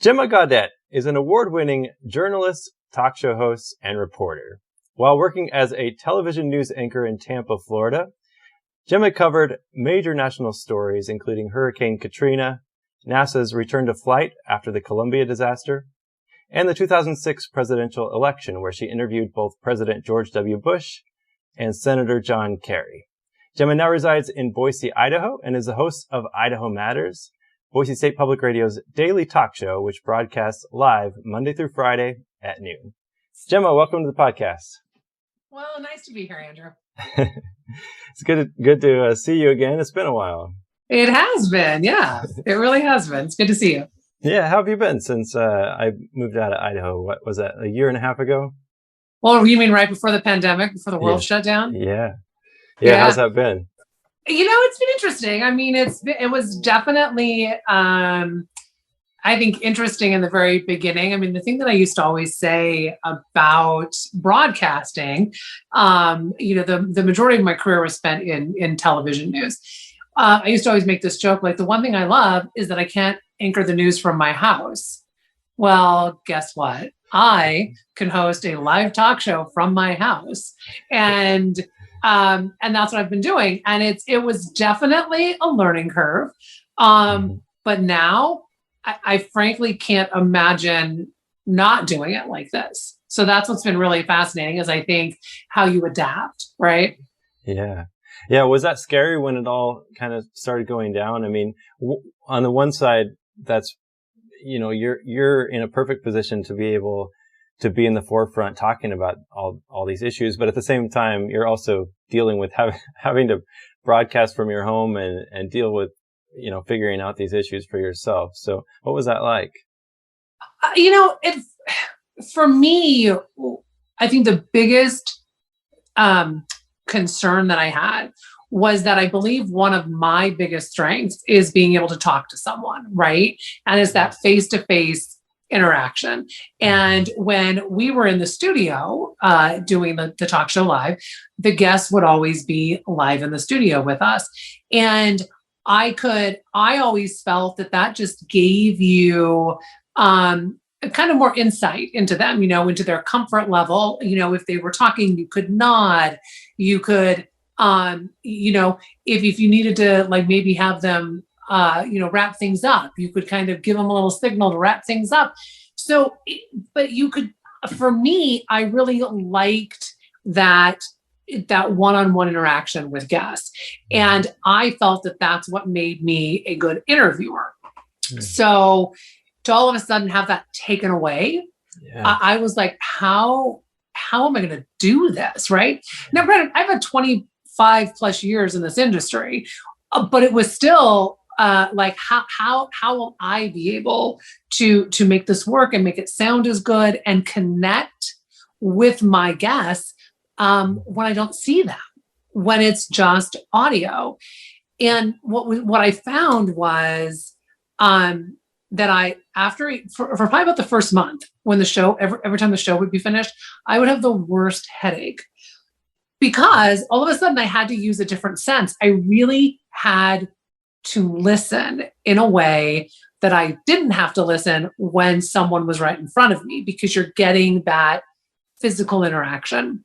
Gemma Gaudette is an award-winning journalist, talk show host, and reporter. While working as a television news anchor in Tampa, Florida, Gemma covered major national stories, including Hurricane Katrina, NASA's return to flight after the Columbia disaster, and the 2006 presidential election, where she interviewed both President George W. Bush and Senator John Kerry. Gemma now resides in Boise, Idaho, and is the host of Idaho Matters, Boise State Public Radio's daily talk show, which broadcasts live Monday through Friday at noon. Gemma, welcome to the podcast. Well, nice to be here, Andrew. It's good to see you again. It's been a while. It has been, yeah. It really has been. It's good to see you. Yeah, how have you been since I moved out of Idaho? What was that, a year and a half ago? Well, you mean right before the pandemic, before the world shut down? Yeah. How's that been? You know, it's been interesting. I mean, it was definitely, I think, interesting in the very beginning. I mean, the thing that I used to always say about broadcasting, the majority of my career was spent in television news. I used to always make this joke, like, the one thing I love is that I can't anchor the news from my house. Well, guess what? I can host a live talk show from my house. And that's what I've been doing. And it was definitely a learning curve. But now I frankly can't imagine not doing it like this. So that's what's been really fascinating, is I think how you adapt, right? Yeah. Yeah. Was that scary when it all kind of started going down? I mean, on the one side, that's, you're in a perfect position to be able to be in the forefront talking about all these issues. But at the same time, you're also dealing with having to broadcast from your home and deal with, figuring out these issues for yourself. So what was that like? For me, I think the biggest concern that I had was that I believe one of my biggest strengths is being able to talk to someone, right? And it's that face-to-face interaction. And when we were in the studio doing the talk show live, the guests would always be live in the studio with us. And I always felt that just gave you kind of more insight into them, into their comfort level. If they were talking, you could nod, you could, if you needed to, like, maybe have them, wrap things up, you could kind of give them a little signal to wrap things up. So, but you could, for me, I really liked that one-on-one interaction with guests. And I felt that that's what made me a good interviewer. So to all of a sudden have that taken away, I was like, how am I going to do this? Right now, granted, I've had 25 plus years in this industry, but it was still like, how will I be able to make this work and make it sound as good and connect with my guests when I don't see them, when it's just audio? And what I found was that for probably about the first month, when the show, every time the show would be finished, I would have the worst headache, because all of a sudden I had to use a different sense. I really had to listen in a way that I didn't have to listen when someone was right in front of me, because you're getting that physical interaction.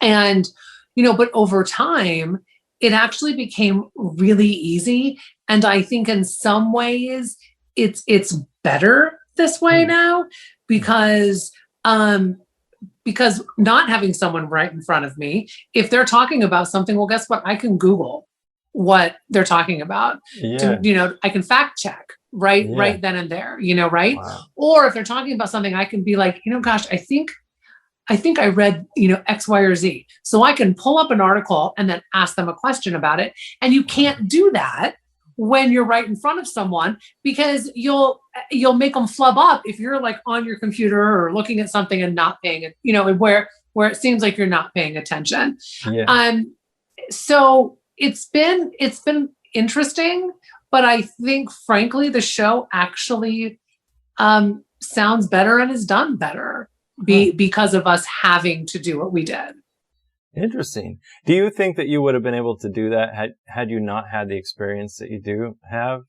And, but over time, it actually became really easy. And I think in some ways it's better this way now, because not having someone right in front of me, if they're talking about something, well, guess what? I can Google what they're talking about. I can fact check right then and there, right? Wow. Or if they're talking about something, I can be like, gosh, I think I read, X, Y, or Z. So I can pull up an article and then ask them a question about it. And you can't do that when you're right in front of someone, because you'll make them flub up if you're like on your computer or looking at something and not paying, where it seems like you're not paying attention. So it's been interesting, but I think, frankly, the show actually sounds better and is done better because of us having to do what we did. Interesting. Do you think that you would have been able to do that had you not had the experience that you do have?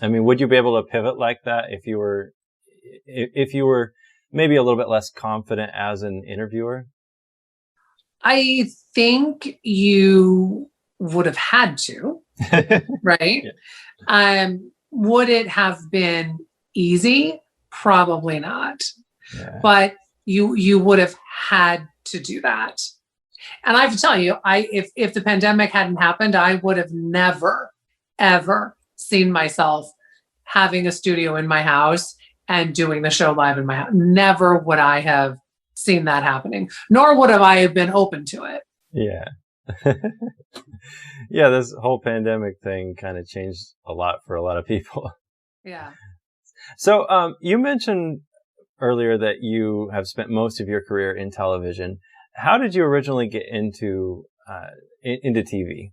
I mean, would you be able to pivot like that if you were maybe a little bit less confident as an interviewer? I think you would have had to, right? Yeah. Would it have been easy? Probably not. Yeah. But you would have had to do that. And I have to tell you, if the pandemic hadn't happened, I would have never, ever seen myself having a studio in my house and doing the show live in my house. Never would I have seen that happening, nor would have I have been open to it. Yeah. Yeah, this whole pandemic thing kind of changed a lot for a lot of people. Yeah. So, you mentioned earlier that you have spent most of your career in television. How did you originally get into TV?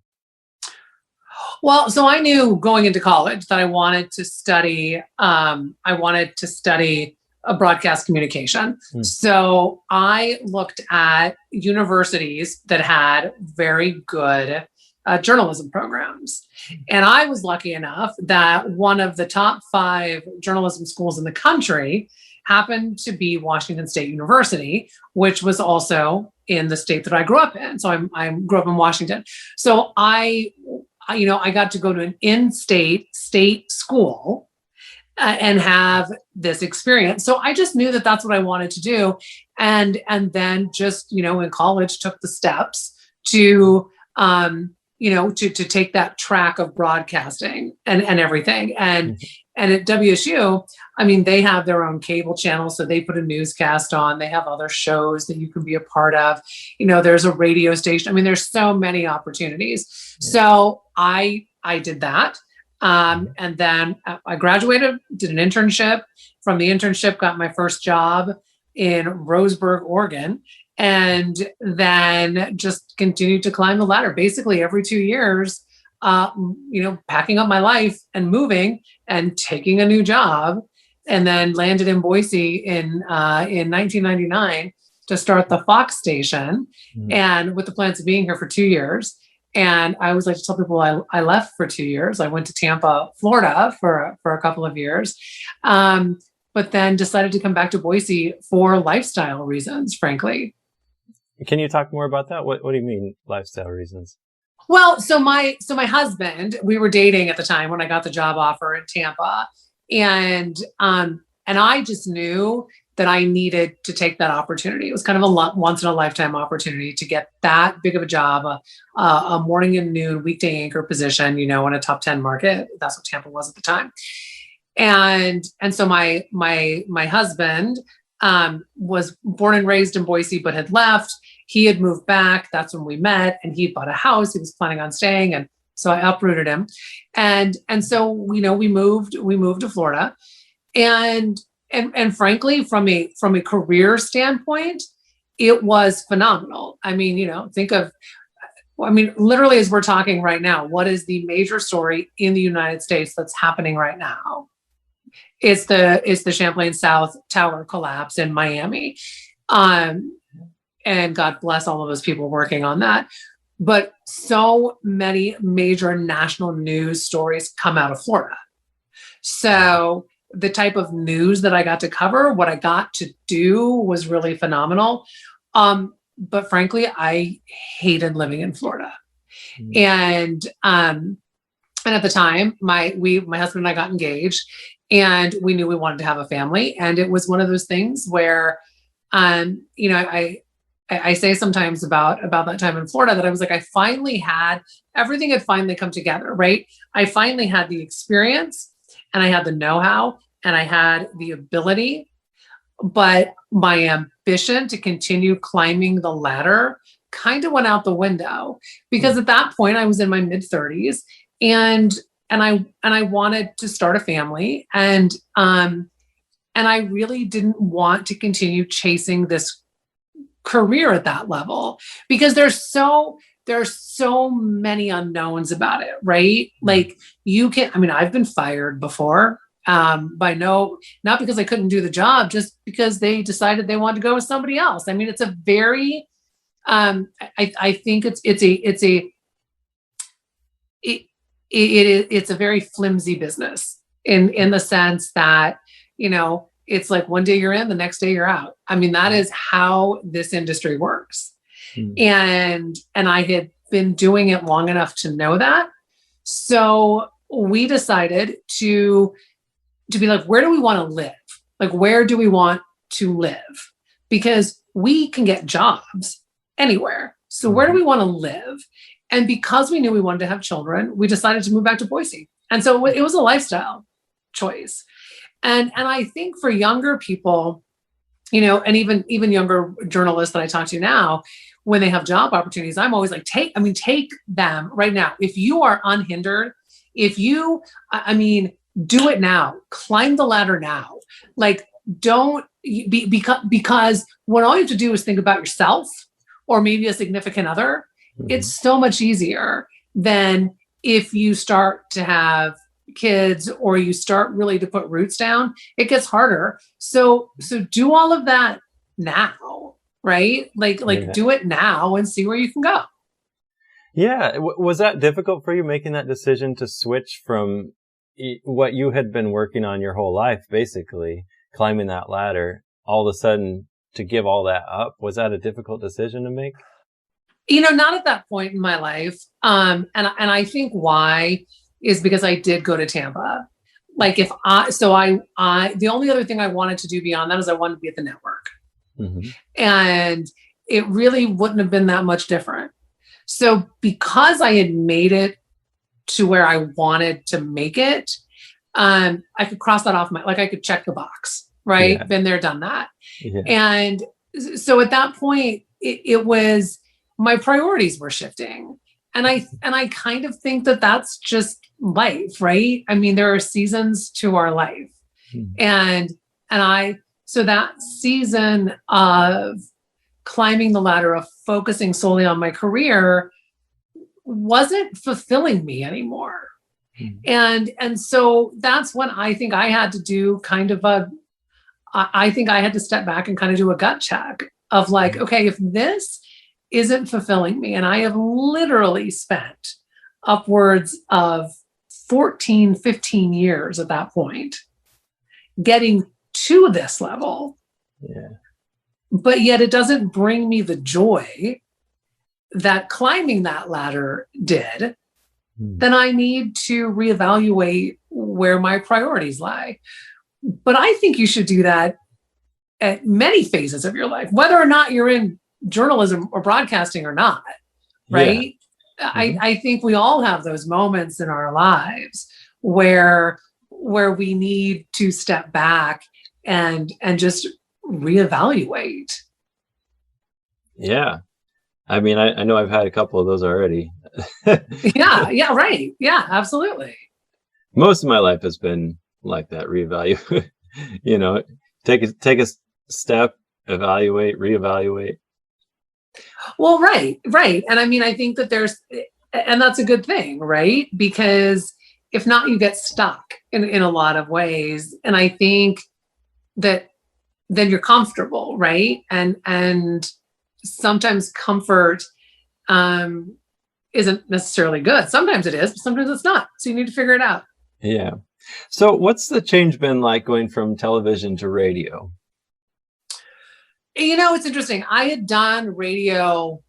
Well, so I knew going into college that I wanted to study. I wanted to study a broadcast communication. So I looked at universities that had very good journalism programs. And I was lucky enough that one of the top 5 journalism schools in the country happened to be Washington State University, which was also in the state that I grew up in. So I grew up in Washington. So I got to go to an in-state school and have this experience. So I just knew that that's what I wanted to do. And then just, in college took the steps to, to take that track of broadcasting and everything. And at WSU, I mean, they have their own cable channel. So they put a newscast on, they have other shows that you can be a part of. There's a radio station. I mean, there's so many opportunities. Yeah. So I did that. And then I graduated, did an internship. From the internship, got my first job in Roseburg, Oregon, and then just continued to climb the ladder. Basically, every 2 years, packing up my life and moving and taking a new job, and then landed in Boise in 1999 to start the Fox station, and with the plans of being here for 2 years. And I always like to tell people I left for 2 years. I went to Tampa, Florida for a couple of years, but then decided to come back to Boise for lifestyle reasons, frankly. Can you talk more about that? What do you mean lifestyle reasons? Well, so my husband, we were dating at the time when I got the job offer in Tampa, and I just knew that I needed to take that opportunity. It was kind of a once in a lifetime opportunity to get that big of a job, a morning and noon weekday anchor position, in a top 10 market. That's what Tampa was at the time. And so my husband was born and raised in Boise, but had left. He had moved back. That's when we met, and he bought a house. He was planning on staying, and so I uprooted him. And so we moved to Florida, and frankly, from a career standpoint, it was phenomenal. I mean, literally as we're talking right now, what is the major story in the United States that's happening right now? It's the Champlain South Tower collapse in Miami. And God bless all of those people working on that. But so many major national news stories come out of Florida. So the type of news that I got to cover, what I got to do was really phenomenal. But frankly, I hated living in Florida. And at the time, my husband and I got engaged, and we knew we wanted to have a family. And it was one of those things where, I say sometimes about that time in Florida that I was like, everything had finally come together, right? I finally had the experience, and I had the know-how, and I had the ability, but my ambition to continue climbing the ladder kind of went out the window, because at that point I was in my mid-30s, and I wanted to start a family, and I really didn't want to continue chasing this career at that level, because there's so many unknowns about it, right? Like I've been fired before, not because I couldn't do the job, just because they decided they wanted to go with somebody else. I mean, it's a very, I think it's a very flimsy business. in the sense that, it's like one day you're in, the next day you're out. I mean, that is how this industry works. And I had been doing it long enough to know that. So we decided to be like, where do we want to live? Like, where do we want to live? Because we can get jobs anywhere. So where do we want to live? And because we knew we wanted to have children, we decided to move back to Boise. And so it was a lifestyle choice. And I think for younger people, and even younger journalists that I talk to now, when they have job opportunities, I'm always like, take them right now. If you are unhindered, do it now, climb the ladder now. Like, don't be, because when all you have to do is think about yourself or maybe a significant other, it's so much easier than if you start to have kids or you start really to put roots down. It gets harder. So do all of that now, right? Like do it now and see where you can go. Yeah. Was that difficult for you, making that decision to switch from what you had been working on your whole life, basically climbing that ladder, all of a sudden to give all that up? Was that a difficult decision to make? Not at that point in my life. And I think why is because I did go to Tampa. Like the only other thing I wanted to do beyond that is I wanted to be at the network. And it really wouldn't have been that much different. So because I had made it to where I wanted to make it, I could cross that off I could check the box, right? Yeah. Been there, done that. Yeah. And so at that point, it was, my priorities were shifting. And I kind of think that that's just life, right? I mean, there are seasons to our life. So that season of climbing the ladder, of focusing solely on my career, wasn't fulfilling me anymore. And so that's when I think I had to do I think I had to step back and kind of do a gut check of like, okay, if this isn't fulfilling me, and I have literally spent upwards of 14, 15 years at that point getting to this level, but yet it doesn't bring me the joy that climbing that ladder did, then I need to reevaluate where my priorities lie. But I think you should do that at many phases of your life, whether or not you're in journalism or broadcasting or not, right? Yeah. I think we all have those moments in our lives where we need to step back and just reevaluate. Yeah. I mean, I know I've had a couple of those already. Yeah, right. Yeah, absolutely. Most of my life has been like that, reevaluate, take a step, evaluate, reevaluate. Well, right. And I mean, I think that and that's a good thing, right? Because if not, you get stuck in a lot of ways. And I think that then you're comfortable, right? And sometimes comfort isn't necessarily good. Sometimes it is, but sometimes it's not. So you need to figure it out. Yeah. So what's the change been like going from television to radio? It's interesting. I had done radio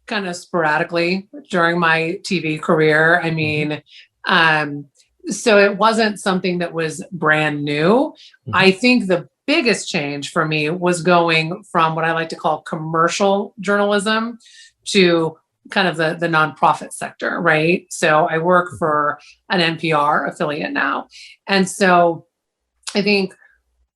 kind of sporadically during my TV career. I mean, so it wasn't something that was brand new. I think the biggest change for me was going from what I like to call commercial journalism to kind of the nonprofit sector, right? So I work for an NPR affiliate now. And so I think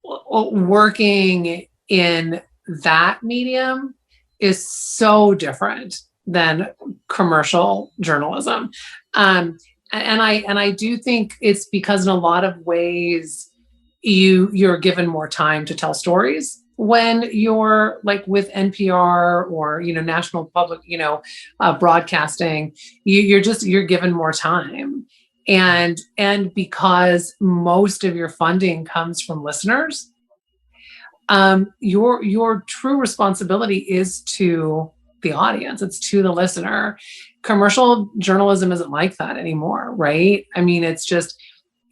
working in that medium is so different than commercial journalism. And I do think it's because in a lot of ways you're given more time to tell stories when you're like with NPR or, national public, broadcasting. You're given more time. And because most of your funding comes from listeners, your true responsibility is to the audience. It's to the listener. Commercial journalism isn't like that anymore, right? I mean, it's just,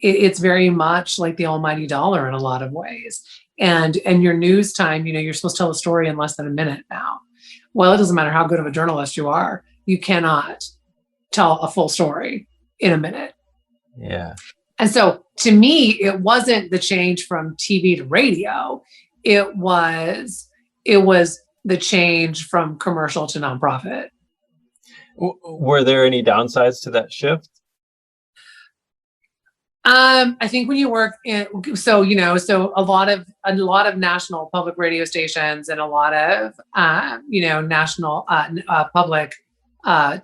it's very much like the almighty dollar in a lot of ways. And your news time, you're supposed to tell a story in less than a minute now. Well, it doesn't matter how good of a journalist you are, you cannot tell a full story in a minute. Yeah. And so to me, it wasn't the change from TV to radio. It was the change from commercial to nonprofit. Were there any downsides to that shift? I think when you work in, so a lot of national public radio stations and a lot of national public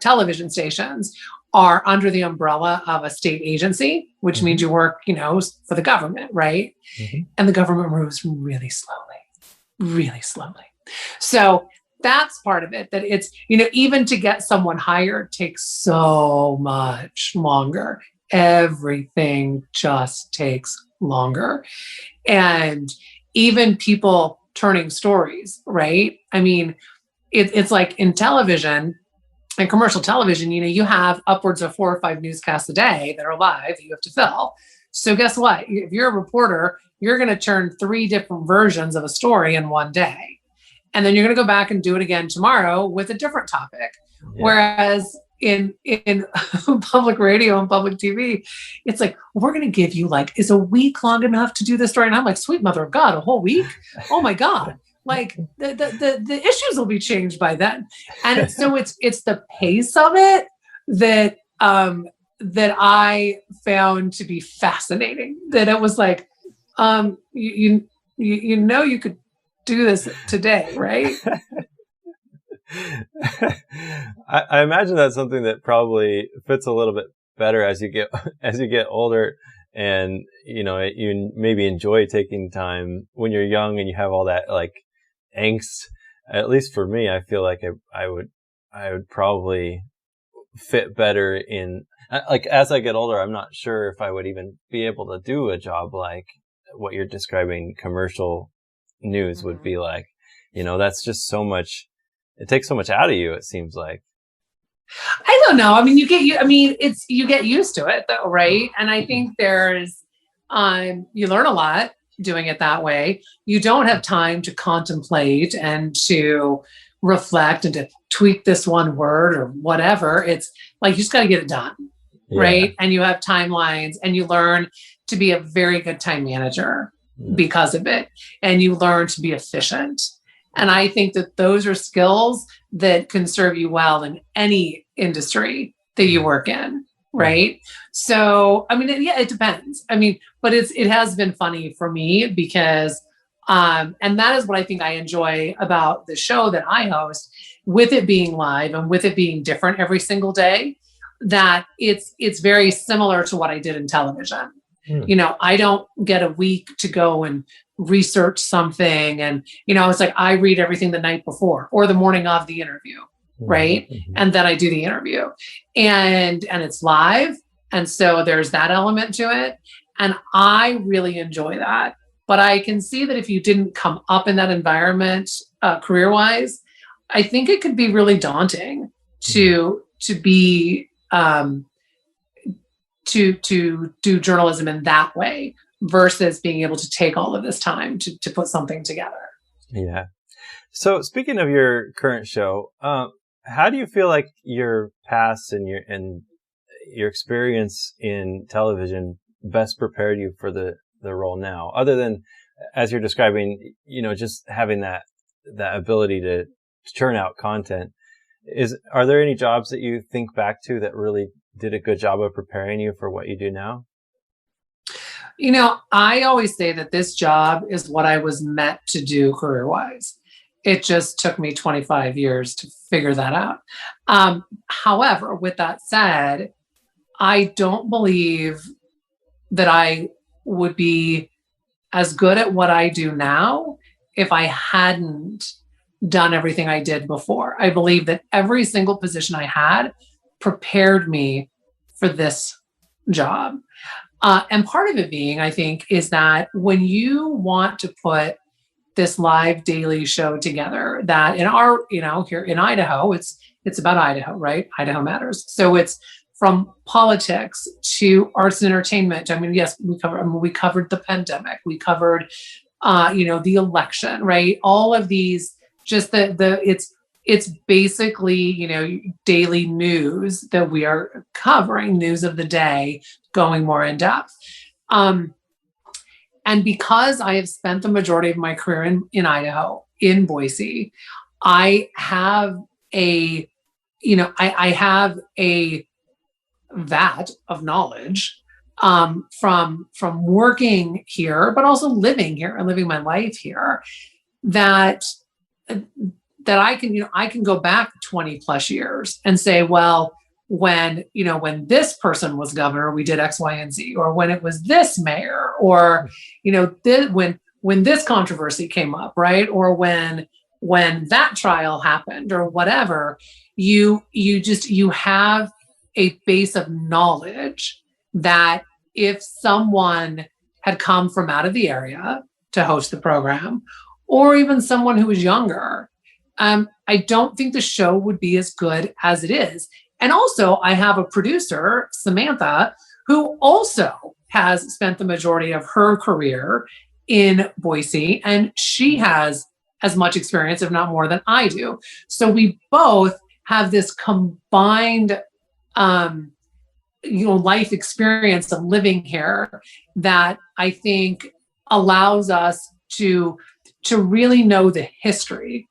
television stations are under the umbrella of a state agency, which means you work, for the government, right? Mm-hmm. And the government moves really slowly. So that's part of it, that it's, even to get someone hired takes so much longer. Everything just takes longer. And even people turning stories, right? I mean, it's like in television and commercial television, you have upwards of 4 or 5 newscasts a day that are live that you have to fill. So guess what? If you're a reporter, you're going to turn 3 different versions of a story in one day. And then you're going to go back and do it again tomorrow with a different topic. Yeah. Whereas in public radio and public TV, it's like, we're going to give you is a week long enough to do this story? And I'm like, sweet mother of God, a whole week? Oh my God. Like the issues will be changed by then. And so it's the pace of it that I found to be fascinating. That it was like, you could do this today, right? I imagine that's something that probably fits a little bit better as you get older, and you maybe enjoy taking time when you're young and you have all that angst. At least for me, I feel like I would probably fit better in as I get older. I'm not sure if I would even be able to do a job like what you're describing commercial news would be like. That's just so much. It takes so much out of you, it seems like. I don't know. I mean, you get used to it though, right? And I think there's you learn a lot doing it that way. You don't have time to contemplate and to reflect and to tweak this one word or whatever. It's like you just got to get it done, right? And you have timelines, and you learn to be a very good time manager because of it, and you learn to be efficient. And I think that those are skills that can serve you well in any industry that you work in, right? So, I mean, it depends. I mean, but it has been funny for me because, and that is what I think I enjoy about the show that I host, with it being live and with it being different every single day, that it's very similar to what I did in television. I don't get a week to go and research something. And, it's like, I read everything the night before or the morning of the interview. Right. Mm-hmm. And then I do the interview and it's live. And so there's that element to it. And I really enjoy that. But I can see that if you didn't come up in that environment, career-wise, I think it could be really daunting to be, to do journalism in that way versus being able to take all of this time to put something together. Yeah. So speaking of your current show, how do you feel like your past and your experience in television best prepared you for the role now? Other than, as you're describing, just having that ability to churn out content, are there any jobs that you think back to that really did a good job of preparing you for what you do now? I always say that this job is what I was meant to do career-wise. It just took me 25 years to figure that out. However, with that said, I don't believe that I would be as good at what I do now if I hadn't done everything I did before. I believe that every single position I had prepared me for this job. And part of it being, I think, is that when you want to put this live daily show together, that in our, here in Idaho, it's about Idaho, right? Idaho matters. So it's from politics to arts and entertainment. I mean, yes, we covered the pandemic, we covered, the election, right? All of these, just it's basically, daily news that we are covering, news of the day, going more in depth. And because I have spent the majority of my career in Idaho, in Boise, I have I have a vat of knowledge from working here, but also living here and living my life here, that I can go back 20 plus years and say, well, when this person was governor, we did X, Y, and Z, or when it was this mayor, or when this controversy came up, right, or when that trial happened, or whatever. You have a base of knowledge that if someone had come from out of the area to host the program, or even someone who was younger, I don't think the show would be as good as it is. And also, I have a producer, Samantha, who also has spent the majority of her career in Boise, and she has as much experience, if not more, than I do. So we both have this combined life experience of living here that I think allows us to really know the history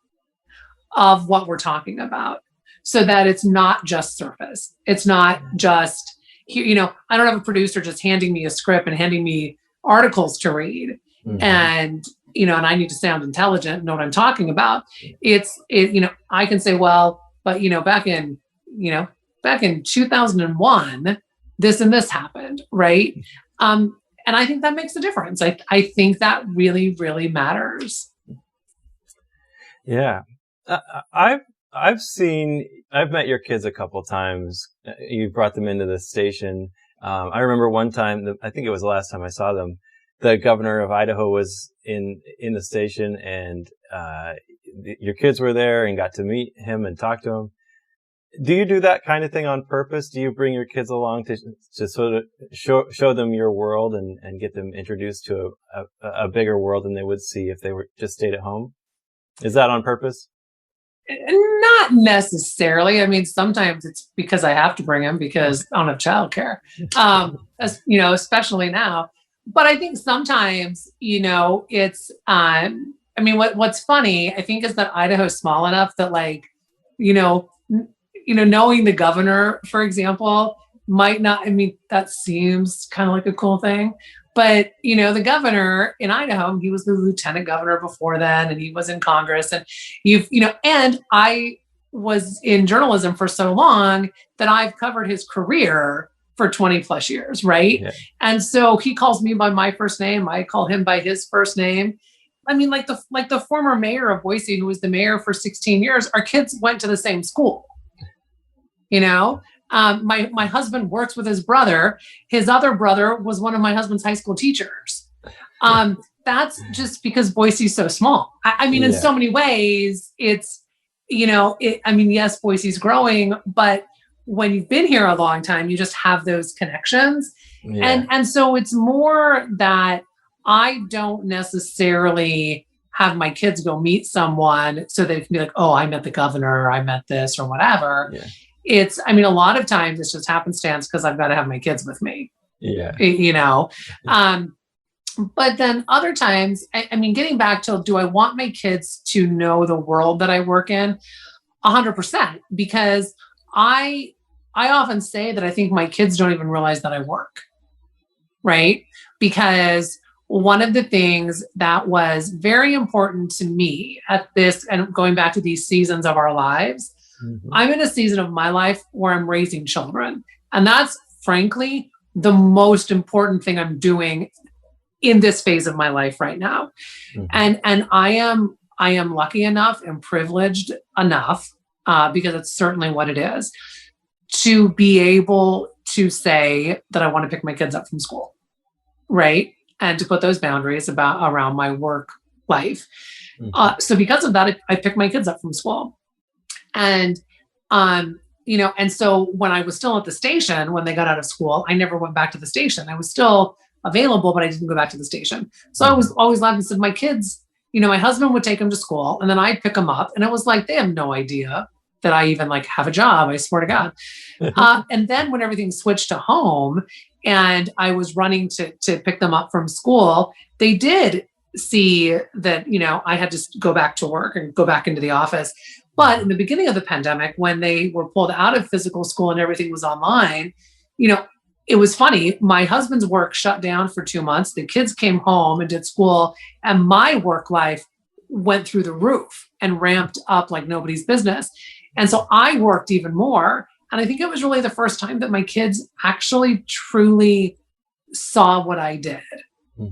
of what we're talking about, so that it's not just surface. It's not just, I don't have a producer just handing me a script and handing me articles to read. Mm-hmm. And I need to sound intelligent and know what I'm talking about. I can say, well, but back in 2001, this and this happened, right? And I think that makes a difference. I think that really, really matters. Yeah. I've met your kids a couple times. You brought them into the station. I remember one time, I think it was the last time I saw them, the governor of Idaho was in the station, and your kids were there and got to meet him and talk to him. Do you do that kind of thing on purpose? Do you bring your kids along to sort of show them your world and get them introduced to a bigger world than they would see if they were just stayed at home? Is that on purpose? Not necessarily. I mean, sometimes it's because I have to bring them because I don't have childcare, especially now. But I think sometimes, it's, what's funny, I think, is that Idaho's small enough that, knowing the governor, for example, might not, that seems kind of like a cool thing. But, the governor in Idaho, he was the lieutenant governor before then, and he was in Congress. And and I was in journalism for so long that I've covered his career for 20 plus years, right? Yeah. And so he calls me by my first name. I call him by his first name. Like the former mayor of Boise, who was the mayor for 16 years, our kids went to the same school. My husband works with his brother. His other brother was one of my husband's high school teachers. That's just because Boise's so small. In so many ways, it's, yes, Boise's growing, but when you've been here a long time, you just have those connections. Yeah. And so it's more that I don't necessarily have my kids go meet someone so they can be like, oh, I met the governor, or I met this, or whatever. Yeah. It's, a lot of times it's just happenstance because I've got to have my kids with me. Yeah. But then other times, getting back to, do I want my kids to know the world that I work in? 100%, because I often say that I think my kids don't even realize that I work, right? Because one of the things that was very important to me at this, and going back to these seasons of our lives, mm-hmm. I'm in a season of my life where I'm raising children. And that's frankly the most important thing I'm doing in this phase of my life right now. Mm-hmm. And I am lucky enough and privileged enough, because it's certainly what it is, to be able to say that I want to pick my kids up from school, right? And to put those boundaries around my work life. Mm-hmm. So because of that, I pick my kids up from school. And and so when I was still at the station, when they got out of school, I never went back to the station. I was still available, but I didn't go back to the station. So I was always laughing and said, my kids, my husband would take them to school and then I'd pick them up. And it was like, they have no idea that I even like have a job. I swear to God. And then when everything switched to home and I was running to pick them up from school, they did see that, I had to go back to work and go back into the office. But in the beginning of the pandemic, when they were pulled out of physical school and everything was online, it was funny. My husband's work shut down for 2 months. The kids came home and did school, and my work life went through the roof and ramped up like nobody's business. And so I worked even more. And I think it was really the first time that my kids actually truly saw what I did.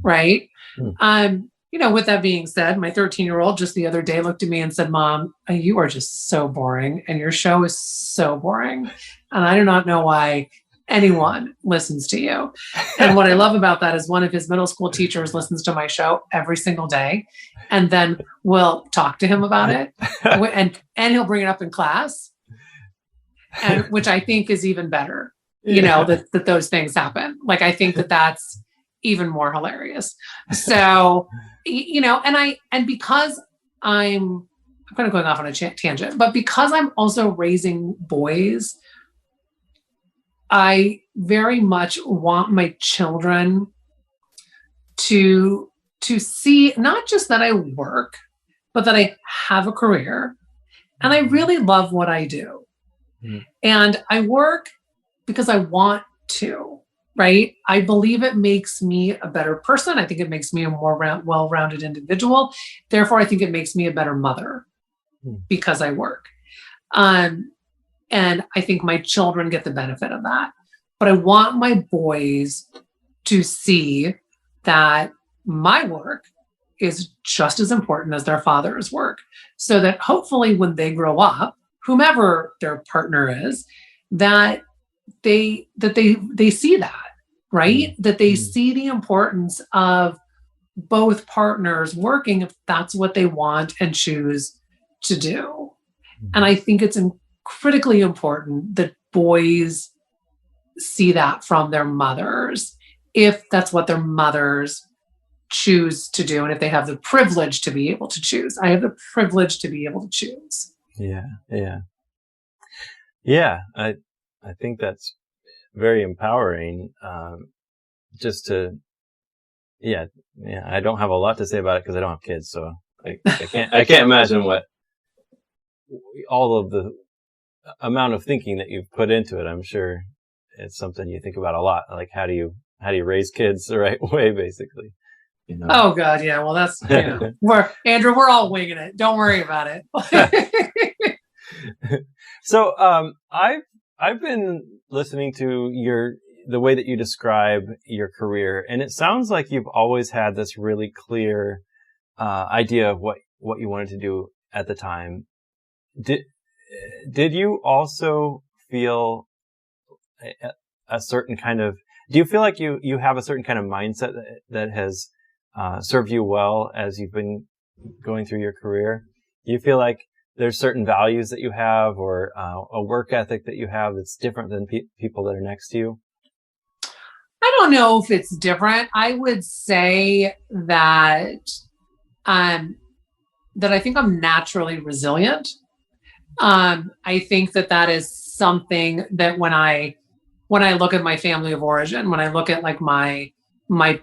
Right. With that being said, my 13-year-old just the other day looked at me and said, Mom, you are just so boring. And your show is so boring. And I do not know why anyone listens to you. And what I love about that is one of his middle school teachers listens to my show every single day and then we'll talk to him about it. And he'll bring it up in class, and which I think is even better, that those things happen. Like, I think that that's even more hilarious. So, and because I'm kind of going off on a tangent, but because I'm also raising boys, I very much want my children to see not just that I work, but that I have a career and I really love what I do. And I work because I want to, right? I believe it makes me a better person. I think it makes me a more well-rounded individual. Therefore, I think it makes me a better mother because I work. And I think my children get the benefit of that. But I want my boys to see that my work is just as important as their father's work. So that hopefully when they grow up, whomever their partner is, that they see that, right? That they see the importance of both partners working if that's what they want and choose to do. And I think it's critically important that boys see that from their mothers, if that's what their mothers choose to do, and if they have the privilege to be able to choose. I have the privilege to be able to choose. I think that's very empowering. I don't have a lot to say about it because I don't have kids, so I can't imagine what all of the amount of thinking that you've put into it. I'm sure it's something you think about a lot. Like, how do you raise kids the right way, basically? Oh God, yeah. Well, that's we're all winging it. Don't worry about it. So, I've been listening to the way that you describe your career, and it sounds like you've always had this really clear idea of what you wanted to do at the time. Did you also feel a certain kind of? Do you feel like you have a certain kind of mindset that has served you well as you've been going through your career? Do you feel like there's certain values that you have, or a work ethic that you have that's different than people that are next to you? I don't know if it's different. I would say that that I think I'm naturally resilient. I think that is something that when I look at my family of origin, when I look at like my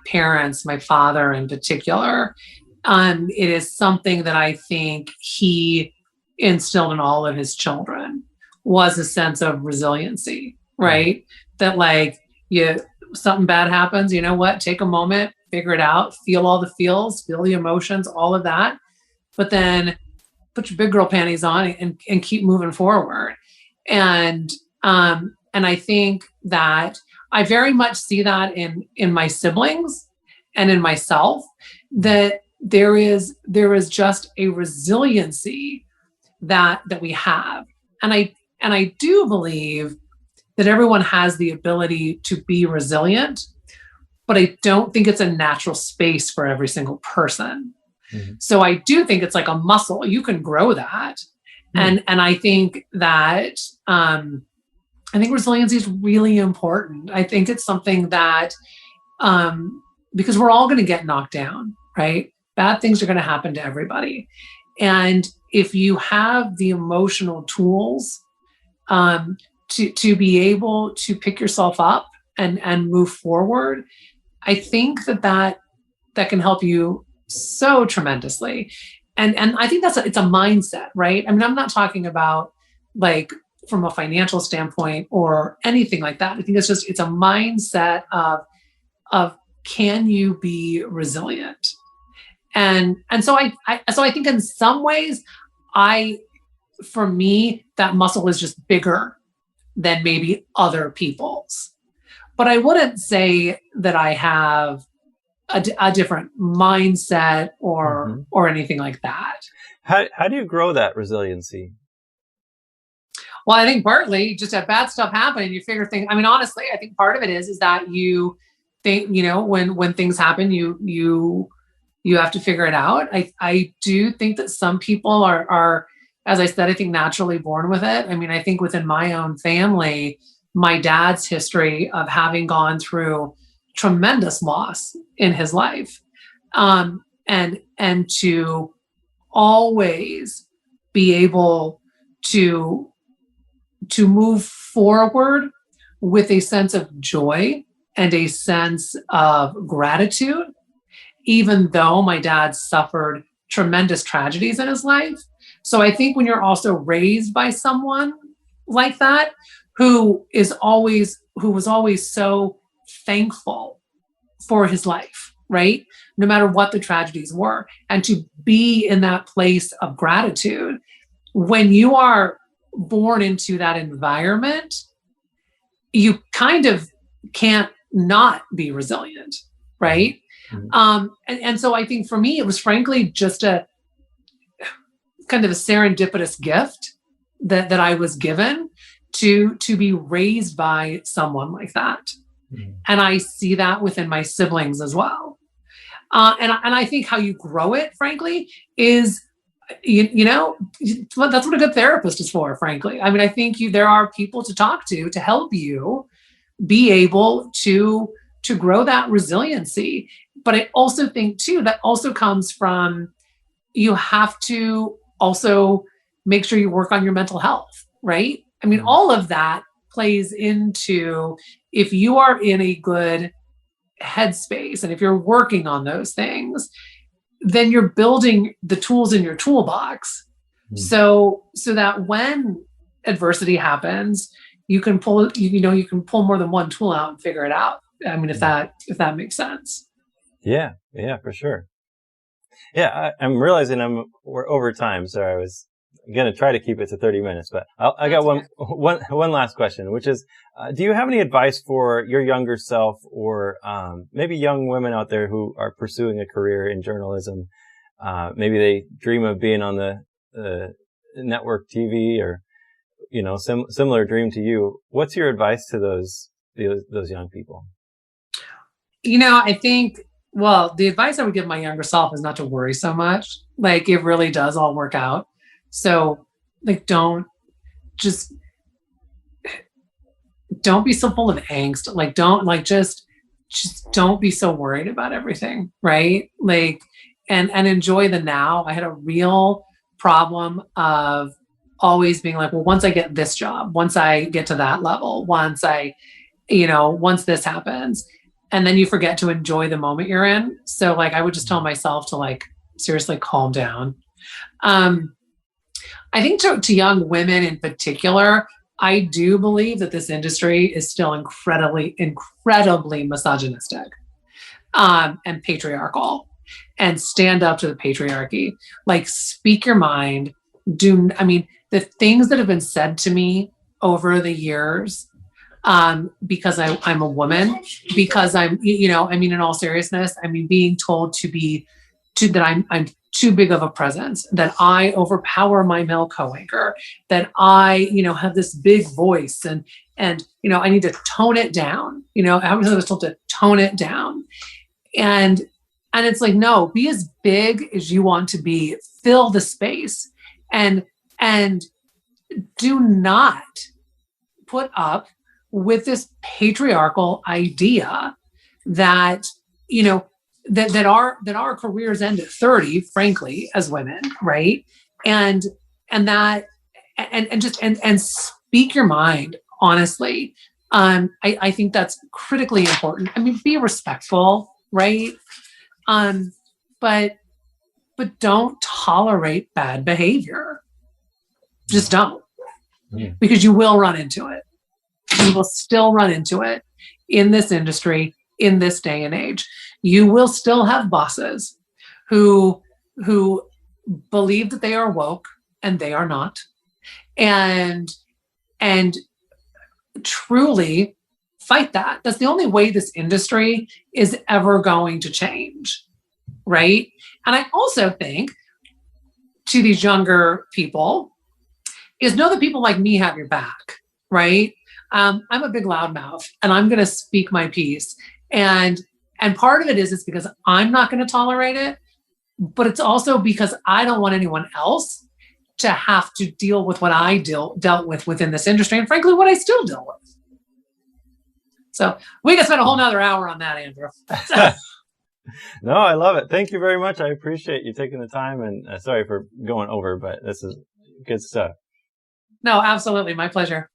parents, my father in particular, it is something that I think he instilled in all of his children, was a sense of resiliency, right? That like something bad happens, you know what? Take a moment, figure it out, feel all the feels, feel the emotions, all of that. But then put your big girl panties on and keep moving forward. And I think that I very much see that in my siblings and in myself, that there is just a resiliency that we have. And I do believe that everyone has the ability to be resilient, but I don't think it's a natural space for every single person. Mm-hmm. So I do think it's like a muscle. You can grow that. And I think that I think resiliency is really important. I think it's something that because we're all going to get knocked down, right? Bad things are going to happen to everybody. And if you have the emotional tools to be able to pick yourself up and move forward, I think that can help you so tremendously. And I think it's a mindset, right? I mean, I'm not talking about like from a financial standpoint or anything like that. I think it's a mindset of can you be resilient? And so I think in some ways, for me, that muscle is just bigger than maybe other people's. But I wouldn't say that I have a different mindset or anything like that. How do you grow that resiliency? Well, I think partly just have bad stuff happen and you figure things. I mean, honestly, I think part of it is that you think, when things happen, you have to figure it out. I do think that some people are, as I said, I think naturally born with it. I mean, I think within my own family, my dad's history of having gone through tremendous loss in his life, and to always be able to move forward with a sense of joy and a sense of gratitude, even though my dad suffered tremendous tragedies in his life. So I think when you're also raised by someone like that, who was always so thankful for his life, right? No matter what the tragedies were, and to be in that place of gratitude, when you are born into that environment, you kind of can't not be resilient, right? And so I think for me, it was frankly just a kind of a serendipitous gift that I was given to be raised by someone like that. And I see that within my siblings as well. And I think how you grow it, frankly, is, that's what a good therapist is for, frankly. I mean, I think there are people to talk to help you be able to grow that resiliency. But I also think too, that also comes from, you have to also make sure you work on your mental health, right? I mean, all of that plays into, if you are in a good headspace and if you're working on those things, then you're building the tools in your toolbox. So that when adversity happens, you can pull more than one tool out and figure it out. I mean, if that makes sense. Yeah, for sure. Yeah, I'm realizing we're over time, so I was going to try to keep it to 30 minutes, but I got one last question, which is, do you have any advice for your younger self, or maybe young women out there who are pursuing a career in journalism? Maybe they dream of being on the network TV, or similar dream to you. What's your advice to those young people? I think, well, the advice I would give my younger self is not to worry so much. Like, it really does all work out. So, like, don't be so full of angst. Like, just don't be so worried about everything, right? Like, and enjoy the now. I had a real problem of always being like, well, once I get this job, once I get to that level, once this happens, and then you forget to enjoy the moment you're in. So, like, I would just tell myself to, like, seriously calm down. I think to young women in particular, I do believe that this industry is still incredibly, incredibly misogynistic, and patriarchal, and stand up to the patriarchy. Like, speak your mind. The things that have been said to me over the years, because I'm a woman, because I'm, in all seriousness, being told that I'm too big of a presence, that I overpower my male co-anchor, that I, have this big voice, and I need to tone it down. I was told to tone it down. And it's like, no, be as big as you want to be, fill the space, and do not put up with this patriarchal idea that, you know, that our careers end at 30, frankly, as women, right? And that and speak your mind honestly. I think that's critically important. I mean, be respectful, right? But don't tolerate bad behavior. Just don't, because you will run into it. You will still run into it in this industry, in this day and age. You will still have bosses who believe that they are woke and they are not, and truly fight that. That's the only way this industry is ever going to change, right? And I also think to these younger people is know that people like me have your back, right? I'm a big loudmouth and I'm going to speak my piece. And part of it is because I'm not going to tolerate it, but it's also because I don't want anyone else to have to deal with what I dealt with within this industry, and frankly, what I still deal with. So we can spend a whole nother hour on that, Andrew. No, I love it. Thank you very much. I appreciate you taking the time, and sorry for going over, but this is good stuff. No, absolutely. My pleasure.